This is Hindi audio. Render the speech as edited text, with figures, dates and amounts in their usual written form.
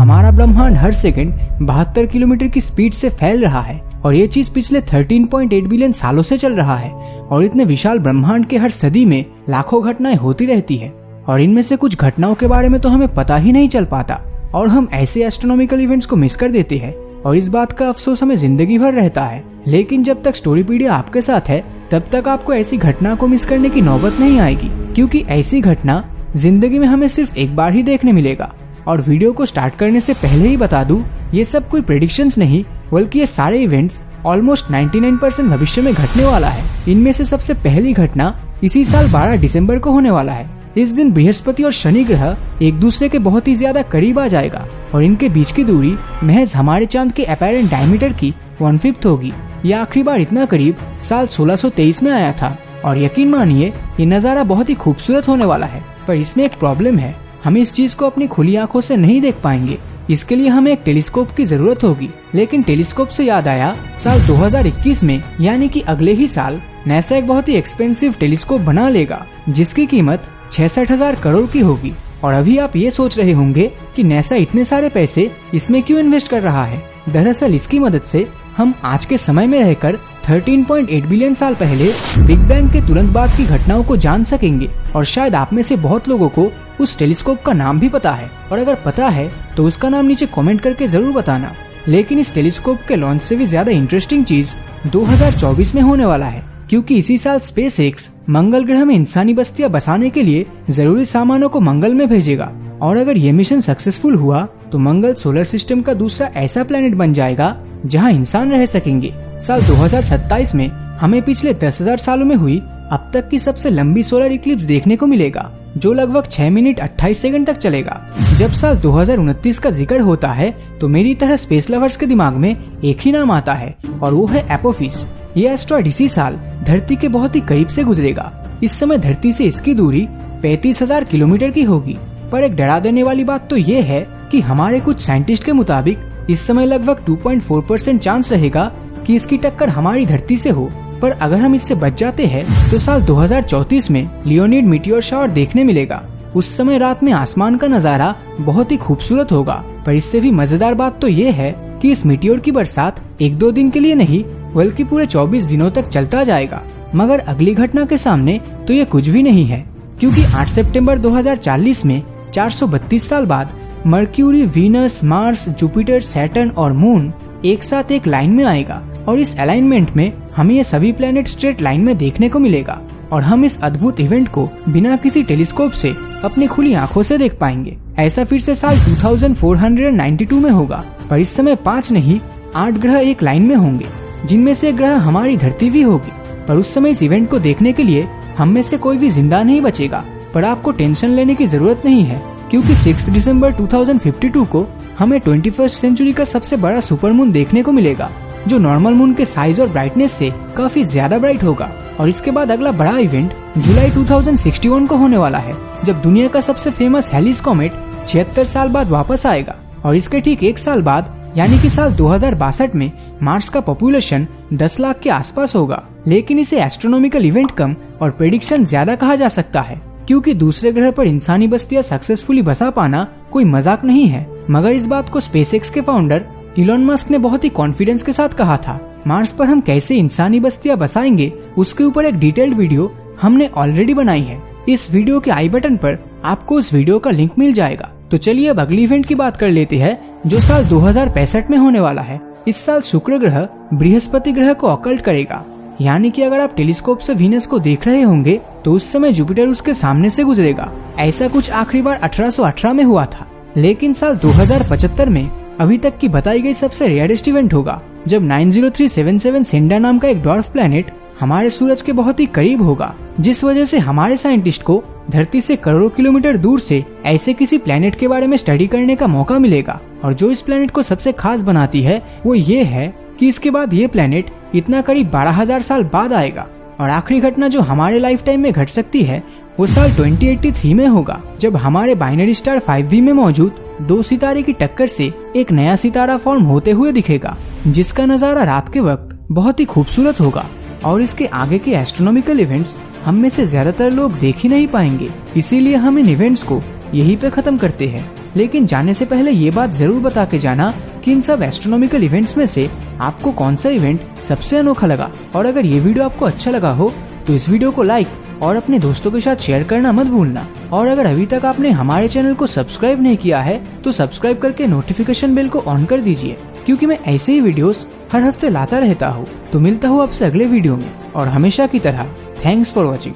हमारा ब्रह्मांड हर सेकंड 72 किलोमीटर की स्पीड से फैल रहा है और ये चीज पिछले 13.8 बिलियन सालों से चल रहा है। और इतने विशाल ब्रह्मांड के हर सदी में लाखों घटनाएं होती रहती है और इनमें से कुछ घटनाओं के बारे में तो हमें पता ही नहीं चल पाता और हम ऐसे एस्ट्रोनॉमिकल इवेंट्स को मिस कर देते हैं और इस बात का अफसोस हमें जिंदगी भर रहता है। लेकिन जब तक स्टोरीपीडिया आपके साथ है तब तक आपको ऐसी घटना को मिस करने की नौबत नहीं आएगी, क्योंकि ऐसी घटना जिंदगी में हमें सिर्फ एक बार ही देखने मिलेगा। और वीडियो को स्टार्ट करने से पहले ही बता दूं, ये सब कोई प्रेडिक्शंस नहीं बल्कि ये सारे इवेंट्स ऑलमोस्ट 99% भविष्य में घटने वाला है। इनमें से सबसे पहली घटना इसी साल 12 दिसंबर को होने वाला है। इस दिन बृहस्पति और शनि ग्रह एक दूसरे के बहुत ही ज्यादा करीब आ जाएगा और इनके बीच की दूरी महज हमारे चांद के अपैरेंट डायमीटर की 1/5 होगी। यह आखिरी बार इतना करीब साल 1623 में आया था और यकीन मानिए ये नजारा बहुत ही खूबसूरत होने वाला है। पर इसमें एक प्रॉब्लम है, हम इस चीज को अपनी खुली आंखों से नहीं देख पाएंगे। इसके लिए हमें एक टेलीस्कोप की जरूरत होगी। लेकिन टेलीस्कोप से याद आया, साल 2021 में यानी कि अगले ही साल नासा एक बहुत ही एक्सपेंसिव टेलीस्कोप बना लेगा जिसकी कीमत 66,000 करोड़ की होगी। और अभी आप ये सोच रहे होंगे कि नासा इतने सारे पैसे इसमें क्यों इन्वेस्ट कर रहा है। दरअसल इसकी मदद से हम आज के समय में रहकर 13.8 बिलियन साल पहले बिग बैंग के तुरंत बाद की घटनाओं को जान सकेंगे। और शायद आप में से बहुत लोगों को उस टेलीस्कोप का नाम भी पता है, और अगर पता है तो उसका नाम नीचे कमेंट करके जरूर बताना। लेकिन इस टेलीस्कोप के लॉन्च से भी ज्यादा इंटरेस्टिंग चीज 2024 में होने वाला है, क्योंकि इसी साल स्पेसएक्स मंगल ग्रह में इंसानी बस्तियां बसाने के लिए जरूरी सामानों को मंगल में भेजेगा। और अगर ये मिशन सक्सेसफुल हुआ तो मंगल सोलर सिस्टम का दूसरा ऐसा प्लेनेट बन जाएगा जहां इंसान रह सकेंगे। साल 2027 में हमें पिछले 10,000 सालों में हुई अब तक की सबसे लंबी सोलर इक्लिप्स देखने को मिलेगा, जो लगभग 6 मिनट 28 सेकंड तक चलेगा। जब साल 2029 का जिक्र होता है तो मेरी तरह स्पेस लवर्स के दिमाग में एक ही नाम आता है और वो है एपोफिस। ये एस्ट्रॉइड इसी साल धरती के बहुत ही करीब से गुजरेगा। इस समय धरती से इसकी दूरी 35,000 किलोमीटर की होगी। पर एक डरा देने वाली बात तो ये है कि हमारे कुछ साइंटिस्ट के मुताबिक इस समय लगभग 2.4% चांस रहेगा कि इसकी टक्कर हमारी धरती से हो। पर अगर हम इससे बच जाते हैं तो साल 2034 में लियोनिड मीटियोर शावर देखने मिलेगा। उस समय रात में आसमान का नजारा बहुत ही खूबसूरत होगा। पर इससे भी मजेदार बात तो ये है कि इस मीटियोर की बरसात 1-2 दिन के लिए नहीं बल्कि पूरे 24 दिनों तक चलता जाएगा। मगर अगली घटना के सामने तो ये कुछ भी नहीं है, क्योंकि 8 सितंबर 2040 में 432 साल बाद mercury, Venus, Mars, Jupiter, Saturn और मून एक साथ एक लाइन में आएगा। और इस अलाइनमेंट में हमें ये सभी प्लेनेट स्ट्रेट लाइन में देखने को मिलेगा और हम इस अद्भुत इवेंट को बिना किसी टेलीस्कोप से अपनी खुली आंखों से देख पाएंगे। ऐसा फिर से साल 2492 में होगा। पर इस समय 5 नहीं 8 ग्रह एक लाइन में होंगे, जिनमें से एक ग्रह हमारी धरती भी होगी। पर उस समय इस इवेंट को देखने के लिए हम में से कोई भी जिंदा नहीं बचेगा। पर आपको टेंशन लेने की जरूरत नहीं है, क्योंकि 6 दिसंबर 2052 को हमें 21st सेंचुरी का सबसे बड़ा सुपरमून देखने को मिलेगा, जो नॉर्मल मून के साइज और ब्राइटनेस से काफी ज्यादा ब्राइट होगा। और इसके बाद अगला बड़ा इवेंट जुलाई 2061 को होने वाला है, जब दुनिया का सबसे फेमस हेलिस कॉमेट 76 साल बाद वापस आएगा। और इसके ठीक 1 साल बाद यानी कि साल 2062 में मार्स का पॉपुलेशन 10 लाख के आसपास होगा। लेकिन इसे एस्ट्रोनॉमिकल इवेंट कम और प्रेडिक्शन ज्यादा कहा जा सकता है, क्योंकि दूसरे ग्रह पर इंसानी बस्तियां सक्सेसफुली बसा पाना कोई मजाक नहीं है। मगर इस बात को स्पेसएक्स के फाउंडर इलॉन मस्क ने बहुत ही कॉन्फिडेंस के साथ कहा था। मार्स पर हम कैसे इंसानी बस्तियां बसाएंगे उसके ऊपर एक डिटेल्ड वीडियो हमने ऑलरेडी बनाई है। इस वीडियो के आई बटन पर आपको उस वीडियो का लिंक मिल जाएगा। तो चलिए अब अगली इवेंट की बात कर लेते हैं, जो साल 2065 में होने वाला है। इस साल शुक्र ग्रह बृहस्पति ग्रह को ऑकल्ट करेगा, यानी कि अगर आप टेलीस्कोप से वीनस को देख रहे होंगे तो उस समय जुपिटर उसके सामने से गुजरेगा। ऐसा कुछ आखिरी बार 1818 में हुआ था। लेकिन साल 2075 में अभी तक की बताई गई सबसे रेयरेस्ट इवेंट होगा, जब 90377 सेंडा नाम का एक डॉर्फ प्लैनेट हमारे सूरज के बहुत ही करीब होगा, जिस वजह से हमारे साइंटिस्ट को धरती से करोड़ों किलोमीटर दूर से ऐसे किसी प्लैनेट के बारे में स्टडी करने का मौका मिलेगा। और जो इस प्लैनेट को सबसे खास बनाती है वो ये है कि इसके बाद ये प्लैनेट इतना करीब 12,000 साल बाद आएगा। और आखिरी घटना जो हमारे लाइफ टाइम में घट सकती है वो साल 2083 में होगा, जब हमारे बाइनरी स्टार 5V में मौजूद 2 सितारे की टक्कर से एक नया सितारा फॉर्म होते हुए दिखेगा, जिसका नजारा रात के वक्त बहुत ही खूबसूरत होगा। और इसके आगे के एस्ट्रोनॉमिकल इवेंट्स हम में से ज्यादातर लोग देख ही नहीं पाएंगे। इसीलिए हम इन इवेंट्स को यहीं पे खत्म करते हैं। लेकिन जाने से पहले ये बात जरूर बता के जाना कि इन सब एस्ट्रोनॉमिकल इवेंट्स में से आपको कौन सा इवेंट सबसे अनोखा लगा। और अगर ये वीडियो आपको अच्छा लगा हो तो इस वीडियो को लाइक और अपने दोस्तों के साथ शेयर करना मत भूलना। और अगर अभी तक आपने हमारे चैनल को सब्सक्राइब नहीं किया है तो सब्सक्राइब करके नोटिफिकेशन बेल को ऑन कर दीजिए, क्योंकि मैं ऐसे ही वीडियोस हर हफ्ते लाता रहता हूँ। तो मिलता हूँ आपसे अगले वीडियो में, और हमेशा की तरह थैंक्स फॉर वॉचिंग।